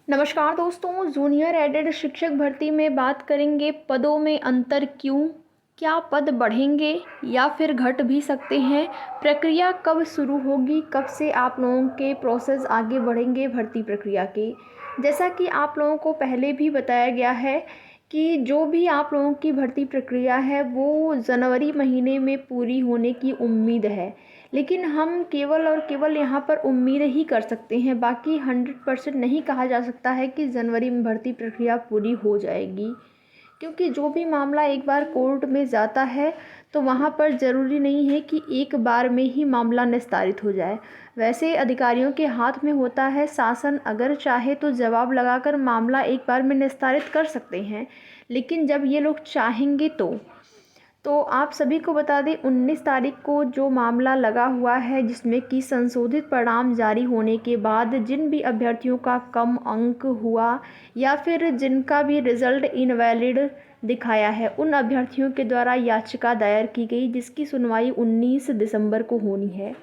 नमस्कार दोस्तों, junior added शिक्षक भर्ती में बात करेंगे पदों में अंतर क्यों, क्या पद बढ़ेंगे या फिर घट भी सकते हैं, प्रक्रिया कब शुरू होगी, कब से आप लोगों के प्रोसेस आगे बढ़ेंगे भर्ती प्रक्रिया के। जैसा कि आप लोगों को पहले भी बताया गया है कि जो भी आप लोगों की भर्ती प्रक्रिया है वो जनवरी महीने में पूरी होने की उम्मीद है। लेकिन हम केवल और केवल यहाँ पर उम्मीद ही कर सकते हैं, बाकी 100% नहीं कहा जा सकता है कि जनवरी में भर्ती प्रक्रिया पूरी हो जाएगी। क्योंकि जो भी मामला एक बार कोर्ट में जाता है तो वहाँ पर ज़रूरी नहीं है कि एक बार में ही मामला निस्तारित हो जाए। वैसे अधिकारियों के हाथ में होता है, शासन अगर चाहे तो जवाब लगाकर मामला एक बार में निस्तारित कर सकते हैं। लेकिन जब ये लोग चाहेंगे तो आप सभी को बता दें 19 तारीख को जो मामला लगा हुआ है, जिसमें कि संशोधित परिणाम जारी होने के बाद जिन भी अभ्यर्थियों का कम अंक हुआ या फिर जिनका भी रिज़ल्ट इनवैलिड दिखाया है, उन अभ्यर्थियों के द्वारा याचिका दायर की गई, जिसकी सुनवाई 19 दिसंबर को होनी है।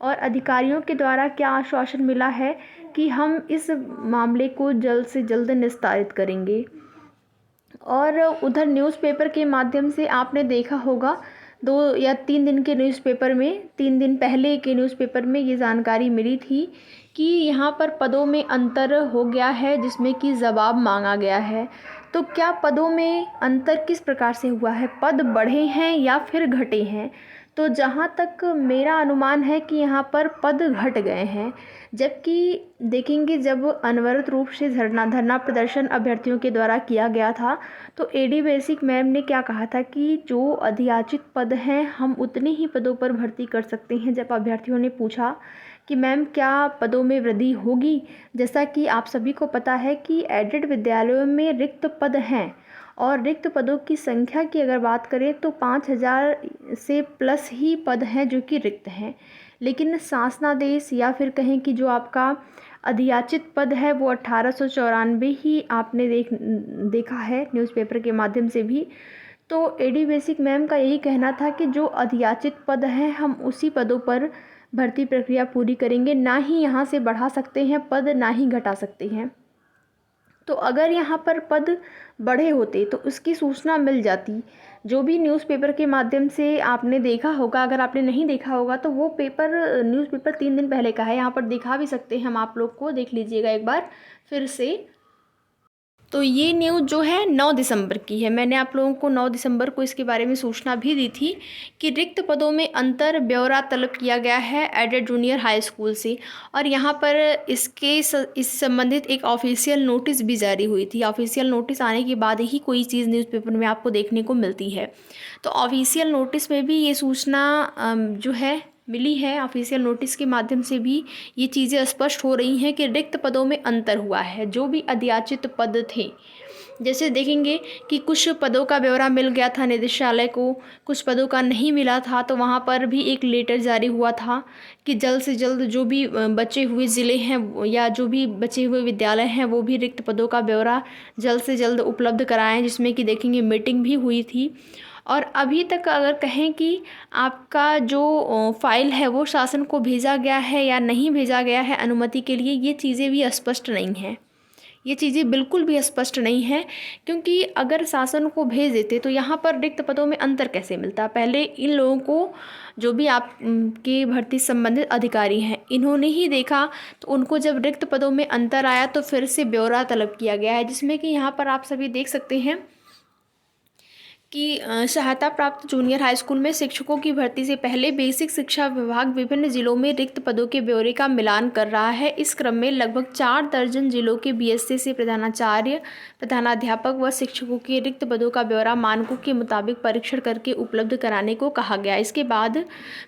और अधिकारियों के द्वारा क्या आश्वासन मिला है कि हम इस मामले को जल्द से जल्द निस्तारित करेंगे। और उधर न्यूज़पेपर के माध्यम से आपने देखा होगा, 2 या 3 दिन के न्यूज़पेपर में, 3 दिन पहले के न्यूज़पेपर में ये जानकारी मिली थी कि यहाँ पर पदों में अंतर हो गया है, जिसमें कि जवाब मांगा गया है। तो क्या पदों में अंतर किस प्रकार से हुआ है, पद बढ़े हैं या फिर घटे हैं? तो जहाँ तक मेरा अनुमान है कि यहाँ पर पद घट गए हैं। जबकि देखेंगे, जब अनवरत रूप से धरना प्रदर्शन अभ्यर्थियों के द्वारा किया गया था तो एडी बेसिक मैम ने क्या कहा था कि जो अधियाचित पद हैं हम उतने ही पदों पर भर्ती कर सकते हैं। जब अभ्यर्थियों ने पूछा कि मैम क्या पदों में वृद्धि होगी, जैसा कि आप सभी को पता है कि एडेड विद्यालयों में रिक्त पद हैं और रिक्त पदों की संख्या की अगर बात करें तो 5000 से प्लस ही पद हैं जो कि रिक्त हैं। लेकिन शासनादेश या फिर कहें कि जो आपका अधियाचित पद है वो 1894 ही आपने देखा है न्यूज़पेपर के माध्यम से भी। तो एडी बेसिक मैम का यही कहना था कि जो अधियाचित पद हैं हम उसी पदों पर भर्ती प्रक्रिया पूरी करेंगे, ना ही यहाँ से बढ़ा सकते हैं पद, ना ही घटा सकते हैं। तो अगर यहाँ पर पद बढ़े होते तो उसकी सूचना मिल जाती। जो भी न्यूज़पेपर के माध्यम से आपने देखा होगा, अगर आपने नहीं देखा होगा तो वो न्यूज़पेपर 3 दिन पहले का है, यहाँ पर दिखा भी सकते हैं हम आप लोग को, देख लीजिएगा एक बार फिर से। तो ये न्यूज़ जो है 9 दिसंबर की है। मैंने आप लोगों को 9 दिसंबर को इसके बारे में सूचना भी दी थी कि रिक्त पदों में अंतर ब्यौरा तलब किया गया है एडेड जूनियर हाई स्कूल से। और यहाँ पर इस संबंधित एक ऑफिशियल नोटिस भी जारी हुई थी। ऑफिशियल नोटिस आने के बाद ही कोई चीज़ न्यूज़पेपर में आपको देखने को मिलती है। तो ऑफिशियल नोटिस में भी ये सूचना जो है मिली है। ऑफिशियल नोटिस के माध्यम से भी ये चीज़ें स्पष्ट हो रही हैं कि रिक्त पदों में अंतर हुआ है। जो भी अध्याचित पद थे, जैसे देखेंगे कि कुछ पदों का ब्यौरा मिल गया था निदेशालय को, कुछ पदों का नहीं मिला था, तो वहाँ पर भी एक लेटर जारी हुआ था कि जल्द से जल्द जो भी बचे हुए ज़िले हैं या जो भी बचे हुए विद्यालय हैं वो भी रिक्त पदों का ब्यौरा जल्द से जल्द उपलब्ध कराएं, जिसमें कि देखेंगे मीटिंग भी हुई थी। और अभी तक अगर कहें कि आपका जो फाइल है वो शासन को भेजा गया है या नहीं भेजा गया है अनुमति के लिए, ये चीज़ें भी स्पष्ट नहीं हैं। ये चीज़ें बिल्कुल भी स्पष्ट नहीं है, क्योंकि अगर शासन को भेज देते तो यहाँ पर रिक्त पदों में अंतर कैसे मिलता। पहले इन लोगों को, जो भी आप के भर्ती संबंधित अधिकारी हैं, इन्होंने ही देखा, तो उनको जब रिक्त पदों में अंतर आया तो फिर से ब्यौरा तलब किया गया है, जिसमें कि यहाँ पर आप सभी देख सकते हैं कि सहायता प्राप्त जूनियर हाई स्कूल में शिक्षकों की भर्ती से पहले बेसिक शिक्षा विभाग विभिन्न जिलों में रिक्त पदों के ब्यौरे का मिलान कर रहा है। इस क्रम में लगभग 4 दर्जन जिलों के बीएससी से प्रधानाचार्य, प्रधानाध्यापक व शिक्षकों के रिक्त पदों का ब्यौरा मानकों के मुताबिक परीक्षण करके उपलब्ध कराने को कहा गया। इसके बाद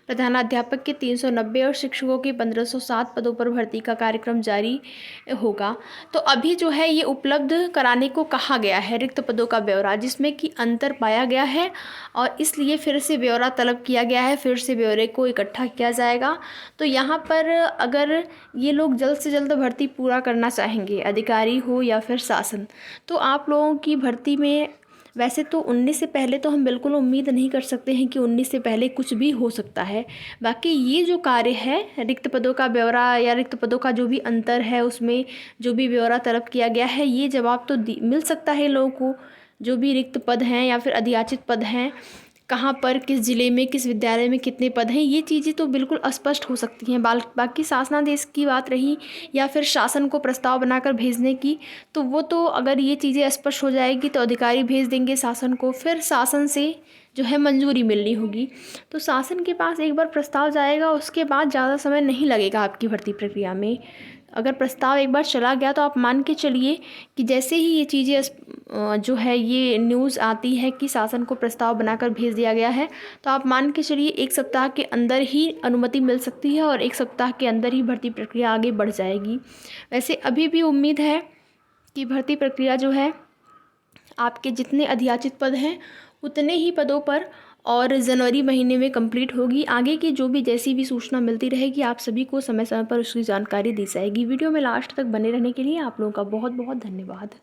प्रधानाध्यापक के 390 और शिक्षकों के 1507 पदों पर भर्ती का कार्यक्रम जारी होगा। तो अभी जो है ये उपलब्ध कराने को कहा गया है रिक्त पदों का ब्यौरा, जिसमें कि अंतर पाया गया है और इसलिए फिर से ब्यौरा तलब किया गया है, फिर से ब्यौरे को इकट्ठा किया जाएगा। तो यहाँ पर अगर ये लोग जल्द से जल्द भर्ती पूरा करना चाहेंगे, अधिकारी हो या फिर शासन, तो आप लोगों की भर्ती में वैसे तो 19 से पहले तो हम बिल्कुल उम्मीद नहीं कर सकते हैं कि 19 से पहले कुछ भी हो सकता है। बाकी ये जो कार्य है, रिक्त पदों का ब्यौरा या रिक्त पदों का जो भी अंतर है, उसमें जो भी ब्यौरा तलब किया गया है, ये जवाब तो मिल सकता है लोगों को। जो भी रिक्त पद हैं या फिर अधियाचित पद हैं, कहाँ पर, किस ज़िले में, किस विद्यालय में कितने पद हैं, ये चीज़ें तो बिल्कुल स्पष्ट हो सकती हैं। बाकी शासनादेश की बात रही या फिर शासन को प्रस्ताव बनाकर भेजने की, तो वो तो अगर ये चीज़ें स्पष्ट हो जाएगी तो अधिकारी भेज देंगे शासन को, फिर शासन से जो है मंजूरी मिलनी होगी। तो शासन के पास एक बार प्रस्ताव जाएगा, उसके बाद ज़्यादा समय नहीं लगेगा आपकी भर्ती प्रक्रिया में। अगर प्रस्ताव एक बार चला गया तो आप मान के चलिए कि जैसे ही ये चीज़ें जो है, ये न्यूज़ आती है कि शासन को प्रस्ताव बनाकर भेज दिया गया है, तो आप मान के चलिए 1 सप्ताह के अंदर ही अनुमति मिल सकती है और 1 सप्ताह के अंदर ही भर्ती प्रक्रिया आगे बढ़ जाएगी। वैसे अभी भी उम्मीद है कि भर्ती प्रक्रिया जो है, आपके जितने अधियाचित पद हैं उतने ही पदों पर और जनवरी महीने में कंप्लीट होगी। आगे की जो भी जैसी भी सूचना मिलती रहेगी, आप सभी को समय समय पर उसकी जानकारी दी जाएगी। वीडियो में लास्ट तक बने रहने के लिए आप लोगों का बहुत बहुत धन्यवाद।